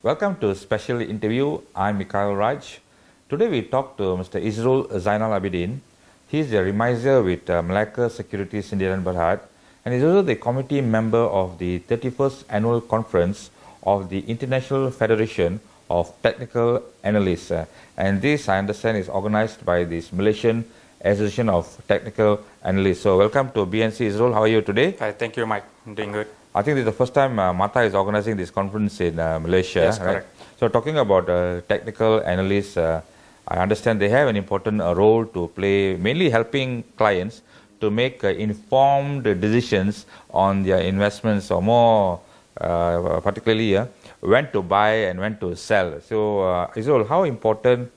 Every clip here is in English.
Welcome to a special interview. I'm Mikhail Raj. Today we talk to Mr. IZRUL Zainal Abidin. He's a remiser with Malacca Securities Sdn Bhd, and he's also the committee member of the 31st Annual Conference of the International Federation of Technical Analysts. And this, I understand, is organized by this Malaysian Association of Technical Analysts. So welcome to BNC, IZRUL. How are you today? Hi, thank you, Mike. I'm doing good. I think this is the first time MATA is organizing this conference in Malaysia. Yes, right? correct. So talking about technical analysts, I understand they have an important role to play, mainly helping clients to make informed decisions on their investments, or more particularly when to buy and when to sell. So IZRUL, how important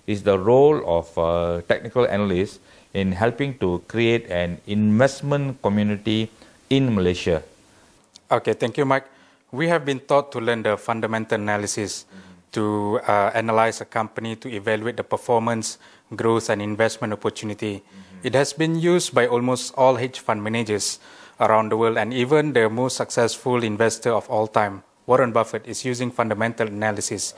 is the role of technical analysts in helping to create an investment community in Malaysia? Okay, thank you, Mike. We have been taught to learn the fundamental analysis to analyze a company, to evaluate the performance, growth, and investment opportunity. It has been used by almost all hedge fund managers around the world, and even the most successful investor of all time, Warren Buffett, is using fundamental analysis.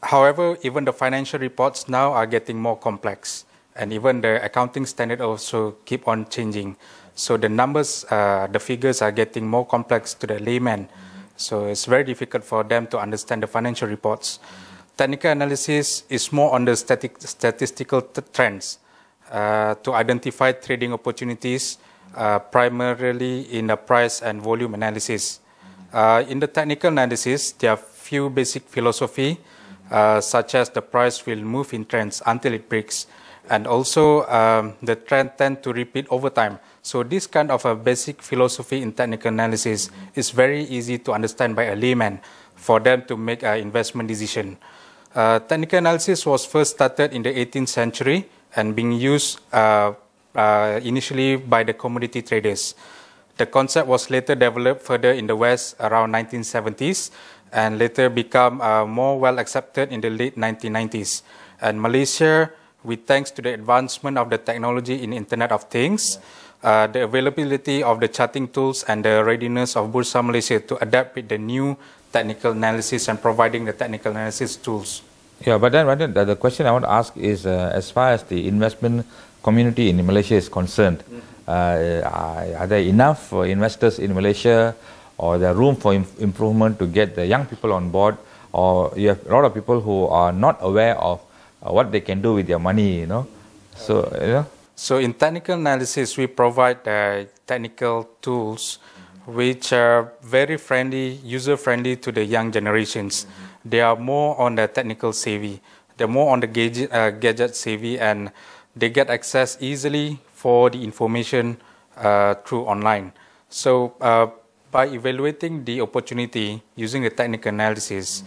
However, even the financial reports now are getting more complex, and even the accounting standard also keep on changing. So the numbers, the figures are getting more complex to the layman. So it's very difficult for them to understand the financial reports. Technical analysis is more on the statistical trends to identify trading opportunities, primarily in the price and volume analysis. In the technical analysis, there are few basic philosophy, such as the price will move in trends until it breaks, and also the trend tend to repeat over time. So this kind of a basic philosophy in technical analysis is very easy to understand by a layman for them to make an investment decision. Technical analysis was first started in the 18th century and being used initially by the commodity traders. The concept was later developed further in the West around 1970s and later become more well accepted in the late 1990s. And Malaysia, with thanks to the advancement of the technology in Internet of Things, the availability of the charting tools and the readiness of Bursa Malaysia to adapt with the new technical analysis and providing the technical analysis tools. Yeah, but then the question I want to ask is, as far as the investment community in Malaysia is concerned, are there enough investors in Malaysia, or there room for improvement to get the young people on board, or you have a lot of people who are not aware of what they can do with their money, you know? So, you know? So in technical analysis, we provide technical tools which are very friendly, user-friendly to the young generations. They are more on the technical savvy. They're more on the gadget savvy, and they get access easily for the information through online. So by evaluating the opportunity using the technical analysis,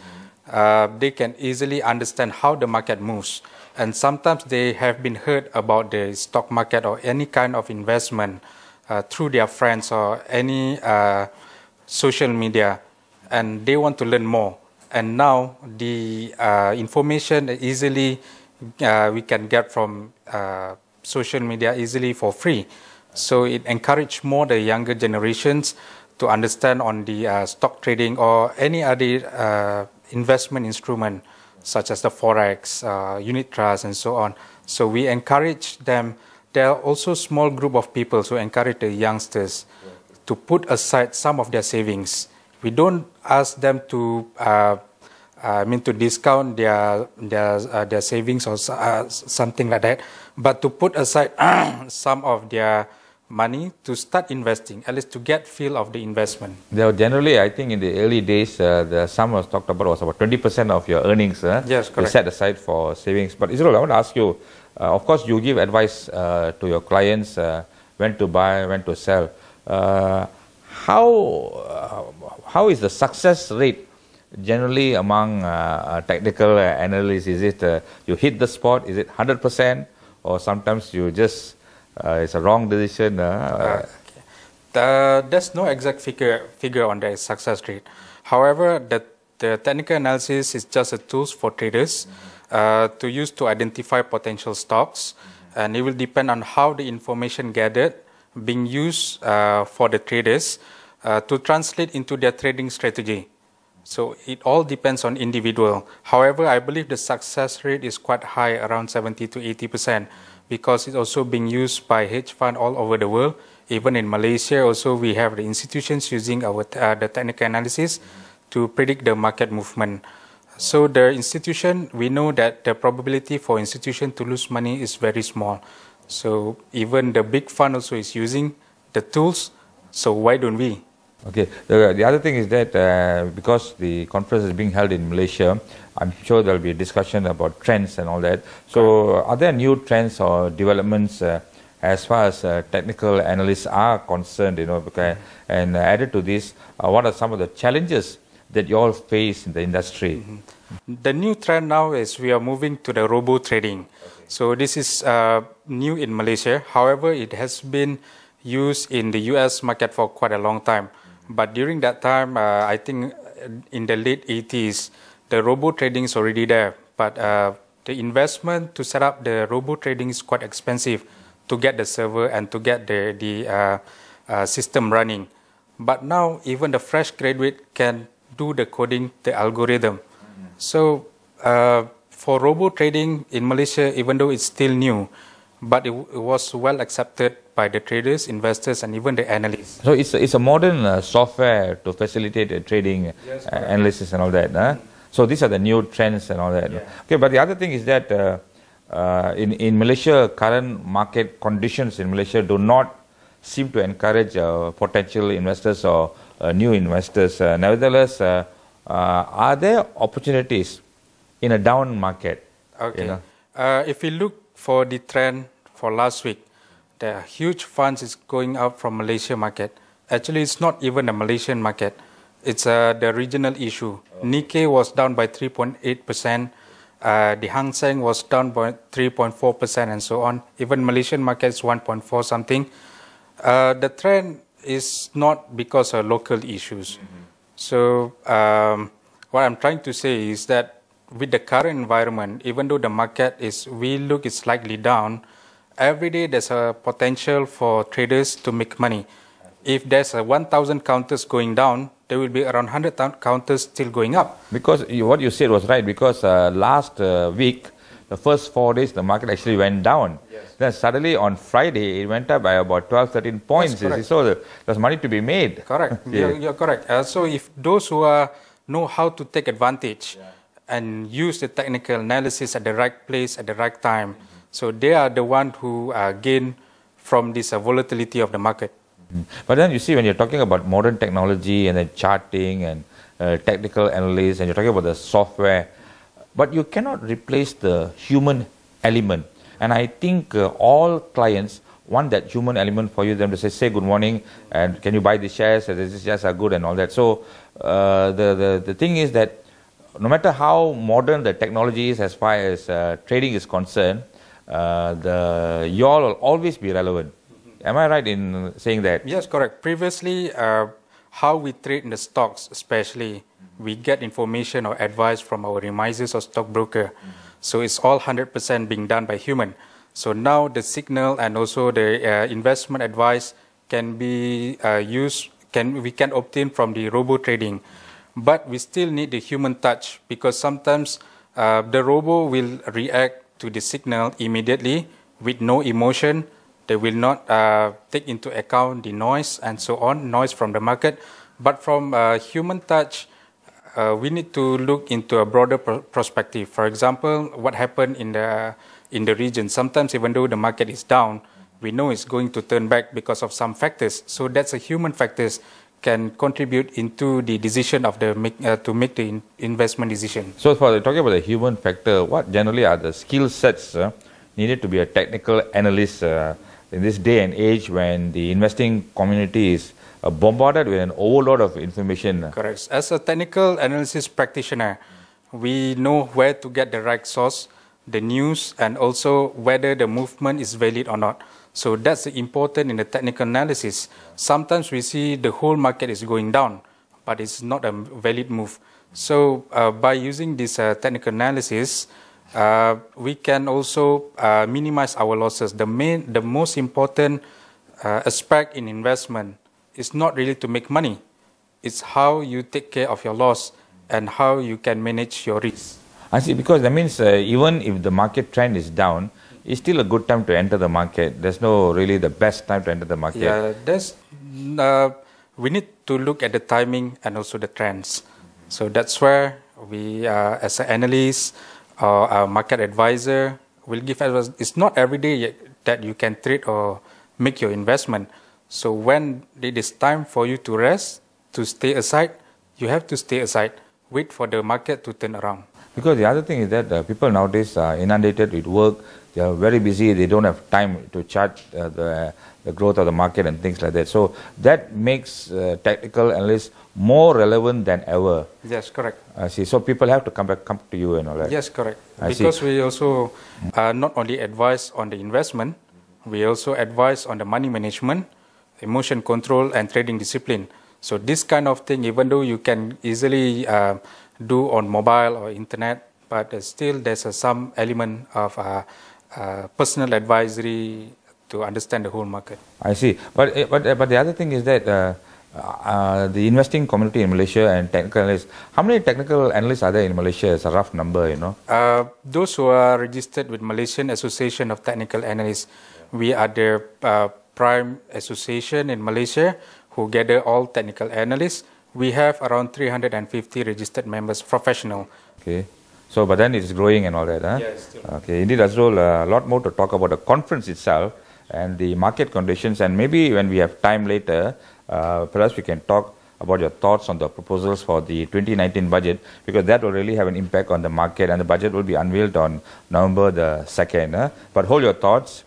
they can easily understand how the market moves. And sometimes they have been heard about the stock market or any kind of investment through their friends or any social media, and they want to learn more. And now the information easily we can get from social media easily for free. So it encourages more the younger generations to understand on the stock trading or any other investment instrument, such as the Forex, unit trust, and so on. So we encourage them. There are also a small group of people who encourage the youngsters to put aside some of their savings. We don't ask them to, to discount their savings or something like that, but to put aside some of their money to start investing, at least to get feel of the investment. There generally, I think in the early days, the sum was talked about was about 20% of your earnings. Yes, correct. You set aside for savings. But IZRUL, I want to ask you, of course, you give advice to your clients when to buy, when to sell. How is the success rate generally among technical analysts? Is it you hit the spot? Is it 100%, or sometimes you just it's a wrong decision? There's no exact figure on the success rate. However, the technical analysis is just a tool for traders to use to identify potential stocks, and it will depend on how the information gathered being used for the traders to translate into their trading strategy. So it all depends on individual. However, I believe the success rate is quite high, around 70 to 80%, because it's also being used by hedge fund all over the world. Even in Malaysia, also we have the institutions using the technical analysis to predict the market movement. So the institution, we know that the probability for institution to lose money is very small. So even the big fund also is using the tools. So why don't we? Okay. The other thing is that because the conference is being held in Malaysia, I'm sure there will be a discussion about trends and all that. So are there new trends or developments as far as technical analysts are concerned, because, and added to this, what are some of the challenges that you all face in the industry? The new trend now is we are moving to the robo trading. So this is new in Malaysia. However, it has been used in the US market for quite a long time. But during that time, I think in the late 80s, the robo trading is already there. But the investment to set up the robo trading is quite expensive to get the server and to get the system running. But now even the fresh graduate can do the coding, the algorithm. So for robo trading in Malaysia, even though it's still new, but it was well accepted by the traders, investors, and even the analysts. So it's a modern software to facilitate trading, yes, analysis and all that. Huh? So these are the new trends and all that. Yeah. Okay, but the other thing is that in Malaysia, current market conditions in Malaysia do not seem to encourage potential investors or new investors. Nevertheless, are there opportunities in a down market? Okay. If we look for the trend for last week, the huge funds is going up from Malaysia market. Actually, it's not even a Malaysian market. It's the regional issue. Nikkei was down by 3.8%. The Hang Seng was down by 3.4% and so on. Even Malaysian market is 1.4 something. The trend is not because of local issues. So what I'm trying to say is that with the current environment, even though the market is slightly down, every day there's a potential for traders to make money. If there's 1,000 counters going down, there will be around 100 counters still going up. Because what you said was right, because last week, the first 4 days, the market actually went down. Yes. Then suddenly on Friday, it went up by about 12, 13 points. So there's money to be made. Correct. Yeah. You're correct. So if those who know how to take advantage and use the technical analysis at the right place at the right time, so they are the ones who gain from this volatility of the market. But then you see, when you're talking about modern technology and then charting and technical analysis, and you're talking about the software, but you cannot replace the human element. And I think all clients want that human element for them to say good morning, and can you buy the shares, these shares are good and all that. So the thing is that no matter how modern the technology is as far as trading is concerned, you all will always be relevant. Am I right in saying that? Yes, correct. Previously, how we trade in the stocks, especially, we get information or advice from our remisers or stockbroker. So it's all 100% being done by human. So now the signal and also the investment advice can be we can obtain from the robo trading. But we still need the human touch, because sometimes the robo will react to the signal immediately with no emotion. They will not take into account the noise and so on, noise from the market. But from human touch, we need to look into a broader perspective. For example, what happened in the region. Sometimes even though the market is down, we know it's going to turn back because of some factors. So that's a human factors can contribute into the decision of to make the investment decision. So for talking about the human factor, what generally are the skill sets needed to be a technical analyst in this day and age when the investing community is bombarded with an overload of information? Correct. As a technical analysis practitioner, we know where to get the right source, the news, and also whether the movement is valid or not. So that's important in the technical analysis. Sometimes we see the whole market is going down, but it's not a valid move. So by using this technical analysis, we can also minimize our losses. The most important aspect in investment is not really to make money. It's how you take care of your loss and how you can manage your risk. I see, because that means even if the market trend is down, it's still a good time to enter the market. There's no really the best time to enter the market. Yeah, we need to look at the timing and also the trends. So that's where we, as an analyst or a market advisor, will give advice. It's not every day that you can trade or make your investment. So when it is time for you to rest, to stay aside, you have to stay aside. Wait for the market to turn around. Because the other thing is that people nowadays are inundated with work. They are very busy. They don't have time to chart the growth of the market and things like that. So that makes technical analysts more relevant than ever. Yes, correct. I see. So people have to come to you and all that. Yes, correct. I because see. We also not only advise on the investment, we also advise on the money management, emotion control, and trading discipline. So this kind of thing, even though you can easily do on mobile or internet, but still there's some element of personal advisory to understand the whole market. I see. But the other thing is that the investing community in Malaysia and technical analysts, how many technical analysts are there in Malaysia? It's a rough number, you know. Those who are registered with Malaysian Association of Technical Analysts, we are the prime association in Malaysia who gather all technical analysts. We have around 350 registered members, professional. Okay. So, but then it's growing and all that, huh? Yes. Okay. Indeed, IZRUL, a lot more to talk about the conference itself and the market conditions, and maybe when we have time later, perhaps we can talk about your thoughts on the proposals for the 2019 budget, because that will really have an impact on the market, and the budget will be unveiled on November the 2nd. Huh? But hold your thoughts.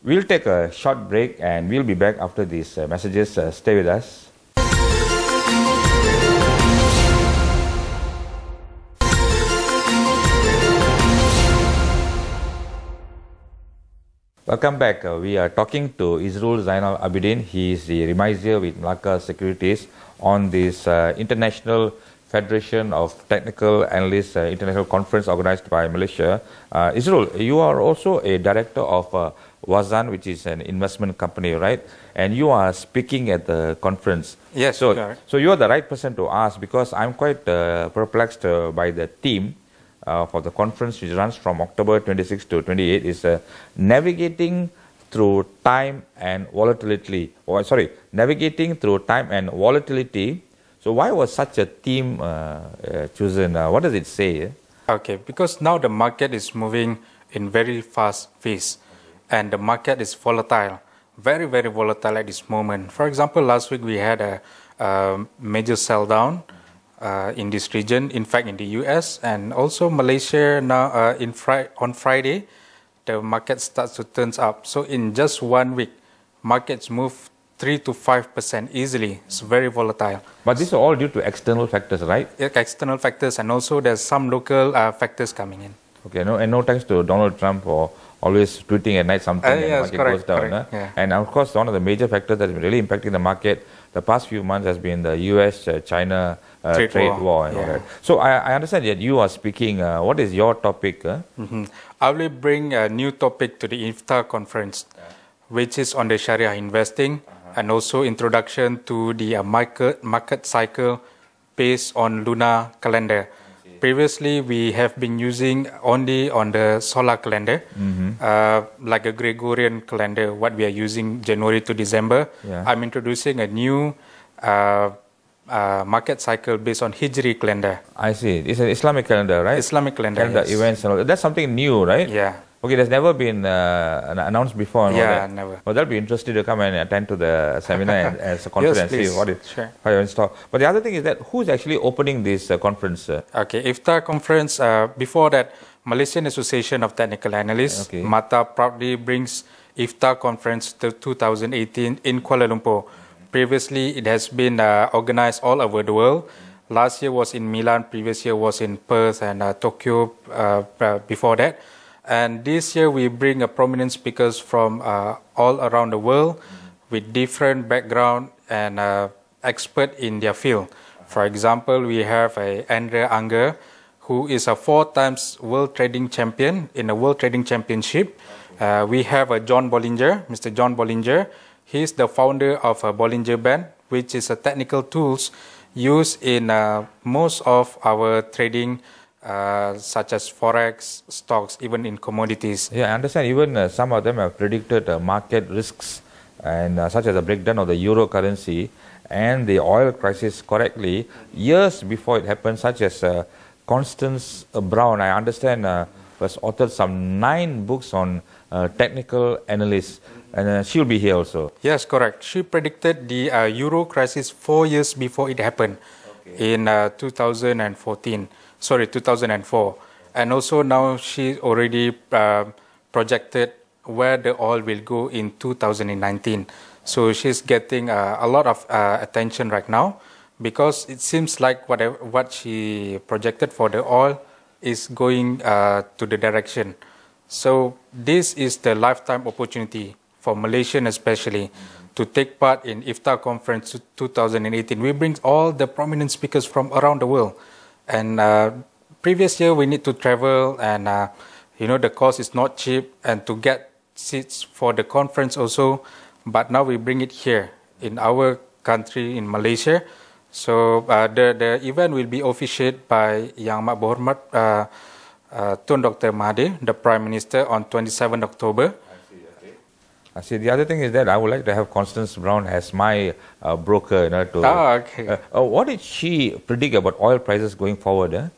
We'll take a short break and we'll be back after these messages. Stay with us. Welcome back. We are talking to IZRUL Zainal Abidin. He is the remisier with Melaka Securities on this International Federation of Technical Analysts International Conference organized by Malaysia. IZRUL, you are also a director of Wazan, which is an investment company, right? And you are speaking at the conference. Yes, so, correct. So you are the right person to ask, because I'm quite perplexed by the theme for the conference, which runs from October 26 to 28, is navigating through time and volatility. Navigating through time and volatility. So why was such a theme chosen? What does it say? Okay, because now the market is moving in very fast pace, and the market is volatile, very, very volatile at this moment. For example, last week we had a major sell down in this region, in fact in the US, and also Malaysia now on Friday, the market starts to turn up. So in just 1 week, markets move 3 to 5% easily. It's very volatile. But this is all due to external factors, right? External factors, and also there's some local factors coming in. Okay, and no thanks to Donald Trump for always tweeting at night something and the market goes down. Correct, yeah. And of course, one of the major factors that's been really impacting the market the past few months has been the US-China trade war and all that. So I understand that you are speaking. What is your topic? I will bring a new topic to the IFTA conference, which is on the Sharia investing, and also introduction to the market cycle based on lunar calendar. Previously, we have been using only on the solar calendar, like a Gregorian calendar, what we are using January to December. Yeah. I'm introducing a new market cycle based on Hijri calendar. I see. It's an Islamic calendar, right? Islamic calendar, yes. Events and all. That's something new, right? Yeah. Okay, that's never been announced before. And all that. Never. Well, that'll be interesting to come and attend to the seminar and as a conference and see what you're in store. But the other thing is that who's actually opening this conference? Okay, IFTA conference. Before that, Malaysian Association of Technical Analysts, MATA, proudly brings IFTA conference to 2018 in Kuala Lumpur. Previously, it has been organized all over the world. Last year was in Milan, previous year was in Perth and Tokyo before that. And this year we bring a prominent speakers from all around the world with different background and expert in their field. For example, we have Andre Anger, who is a 4 times world trading champion in the World Trading Championship. We have John Bollinger, Mr. John Bollinger. He is the founder of Bollinger Band, which is a technical tools used in most of our trading, such as forex, stocks, even in commodities. Yeah, I understand. Even some of them have predicted market risks, and such as a breakdown of the euro currency and the oil crisis correctly years before it happened, such as Constance Brown. I understand has authored some 9 books on technical analysis, and she'll be here also. Yes, correct. She predicted the euro crisis 4 years before it happened in 2004. And also now she already projected where the oil will go in 2019. So she's getting a lot of attention right now, because it seems like what she projected for the oil is going to the direction. So this is the lifetime opportunity for Malaysian especially to take part in IFTA conference 2018. We bring all the prominent speakers from around the world. And previous year we need to travel, and the cost is not cheap, and to get seats for the conference also. But now we bring it here in our country, in Malaysia. So the event will be officiated by Yang Amat Berhormat Tun Dr. Mahathir, the Prime Minister, on 27 October. I see. The other thing is that I would like to have Constance Brown as my broker. Okay. What did she predict about oil prices going forward?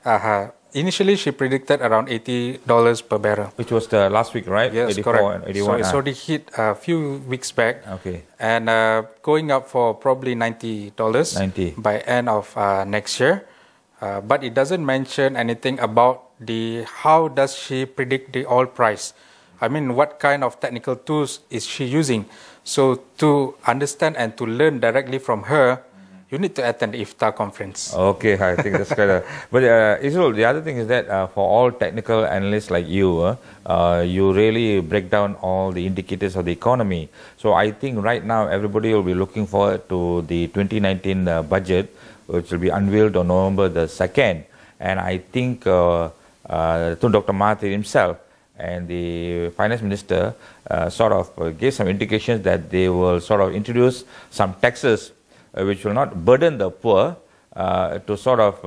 Initially, she predicted around $80 per barrel. Which was the last week, right? Yes, 84 correct. and 81. So it's already hit a few weeks back. Okay. And going up for probably $90 by end of next year. But it doesn't mention anything about how does she predict the oil price. I mean, what kind of technical tools is she using? So to understand and to learn directly from her, you need to attend the IFTA conference. Okay, I think that's kind of... But IZRUL, the other thing is that for all technical analysts like you, you really break down all the indicators of the economy. So I think right now everybody will be looking forward to the 2019 budget, which will be unveiled on November the 2nd. And I think Tun Dr. Mahathir himself and the Finance Minister sort of gave some indications that they will sort of introduce some taxes which will not burden the poor, to sort of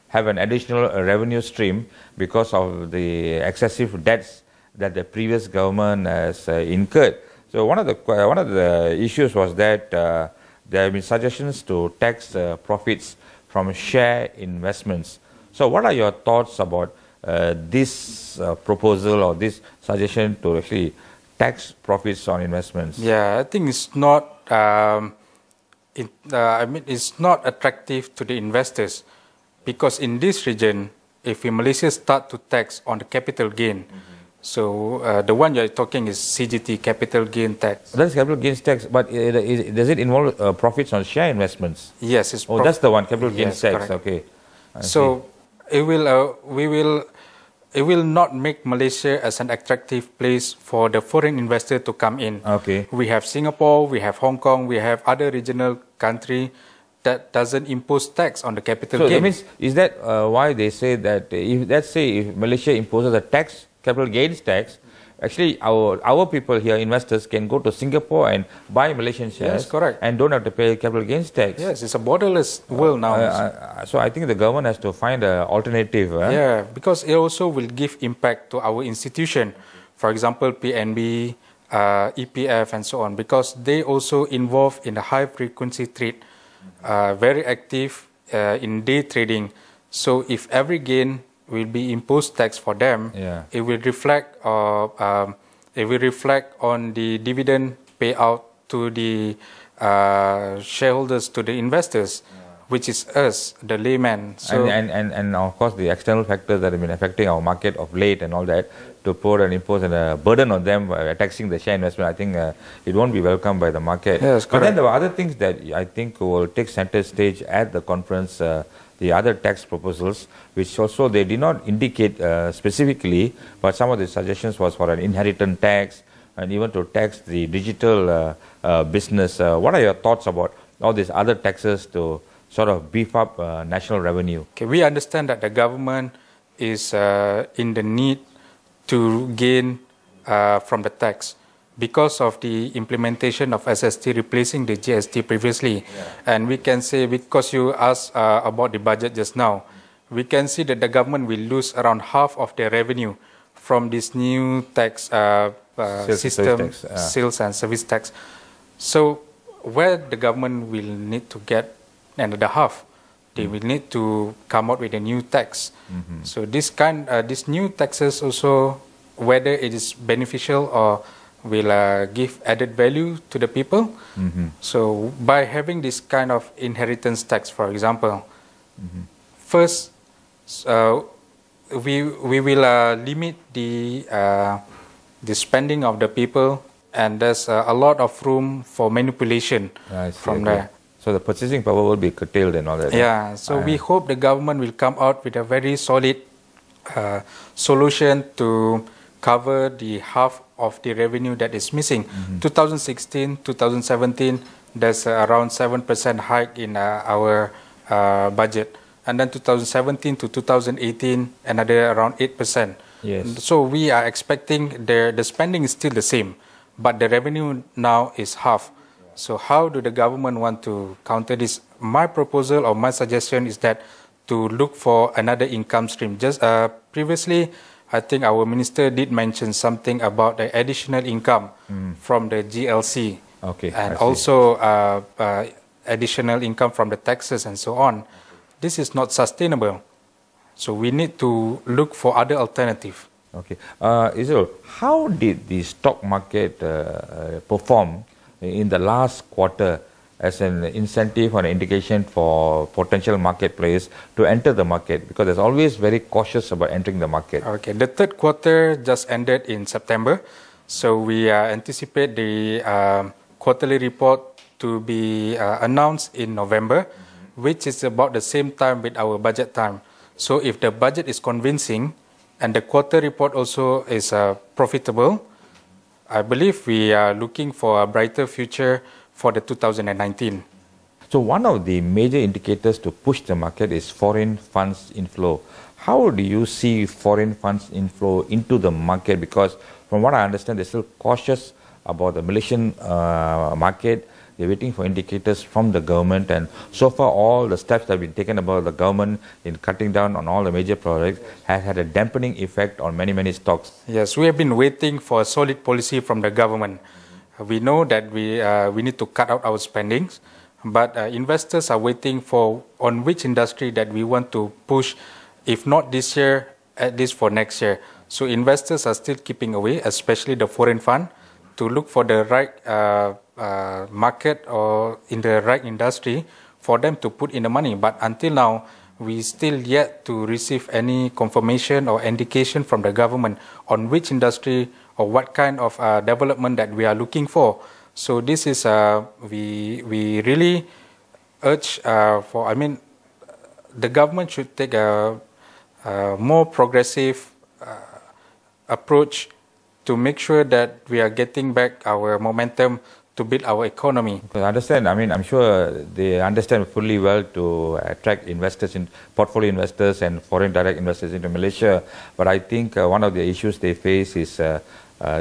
have an additional revenue stream because of the excessive debts that the previous government has incurred. So one of the issues was that there have been suggestions to tax profits from share investments. So what are your thoughts about this proposal or this suggestion to actually tax profits on investments? Yeah, I think it's not... it's not attractive to the investors, because in this region, if Malaysia start to tax on the capital gain, so the one you're talking is CGT, capital gain tax. That's capital gains tax, but does it involve profits on share investments? Yes, it's that's the one, capital gains tax. Correct. Okay. So it will not make Malaysia as an attractive place for the foreign investor to come in. Okay. We have Singapore, we have Hong Kong, we have other regional country that doesn't impose tax on the capital gain. So that means, is that why they say that if Malaysia imposes a tax, capital gains tax, actually our people here, investors, can go to Singapore and buy Malaysian shares. Yes, correct. And don't have to pay capital gains tax. Yes, it's a borderless world now. So I think the government has to find an alternative. Yeah, because it also will give impact to our institution. For example, PNB, EPF and so on, because they also involved in the high frequency trade, very active in day trading. So if every gain will be imposed tax for them, it will reflect on the dividend payout to the shareholders, to the investors, which is us, the layman. So and of course the external factors that have been affecting our market of late and all that, to pour and impose a burden on them by taxing the share investment, I think it won't be welcomed by the market. Yes, but then there are other things that I think will take center stage at the conference, the other tax proposals, which also they did not indicate specifically, but some of the suggestions was for an inheritance tax and even to tax the digital business. What are your thoughts about all these other taxes to sort of beef up national revenue? Okay, we understand that the government is in the need to gain from the tax, because of the implementation of SST replacing the GST previously. And we can say, because you asked about the budget just now, we can see that the government will lose around half of their revenue from this new tax system, sales and service tax. So where the government will need to get another half, they will need to come out with a new tax. So this new taxes also, whether it is beneficial or will give added value to the people. So by having this kind of inheritance tax, for example, first we will limit the spending of the people, and there's a lot of room for manipulation from there. So the purchasing power will be curtailed and all that. Yeah, so we hope the government will come out with a very solid solution to cover the half of the revenue that is missing. 2016, 2017, there's around 7% hike in our budget. And then 2017 to 2018, another around 8%. Yes. So we are expecting the spending is still the same, but the revenue now is half. So how do the government want to counter this? My proposal or my suggestion is that to look for another income stream. Just previously, I think our minister did mention something about the additional income from the GLC, and also additional income from the taxes and so on. This is not sustainable. So we need to look for other alternatives. Okay. IZRUL, how did the stock market perform in the last quarter as an incentive or an indication for potential market players to enter the market? Because there's always very cautious about entering the market. Okay. The third quarter just ended in September. So we anticipate the quarterly report to be announced in November, which is about the same time with our budget time. So if the budget is convincing and the quarter report also is profitable, I believe we are looking for a brighter future for the 2019. So one of the major indicators to push the market is foreign funds inflow. How do you see foreign funds inflow into the market? Because from what I understand, they're still cautious about the Malaysian market. They're waiting for indicators from the government, and so far all the steps that have been taken by the government in cutting down on all the major products have had a dampening effect on many stocks. Yes, we have been waiting for a solid policy from the government. We know that we need to cut out our spendings, but investors are waiting for on which industry that we want to push, if not this year, at least for next year. So investors are still keeping away, especially the foreign fund, to look for the right market or in the right industry for them to put in the money. But until now, we still yet to receive any confirmation or indication from the government on which industry or what kind of development that we are looking for. So this is we really urge the government should take a more progressive approach to make sure that we are getting back our momentum to build our economy. I understand. I mean, I'm sure they understand fully well to attract investors, in portfolio investors and foreign direct investors into Malaysia. But I think one of the issues they face is a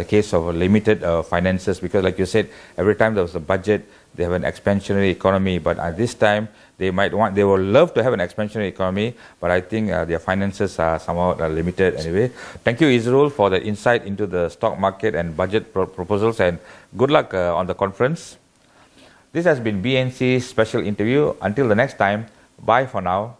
case of limited finances, because like you said, every time there was a budget, they have an expansionary economy. But at this time, they will love to have an expansionary economy, but I think their finances are somewhat limited anyway. Thank you, IZRUL, for the insight into the stock market and budget proposals, and good luck on the conference. This has been BNC's special interview. Until the next time, bye for now.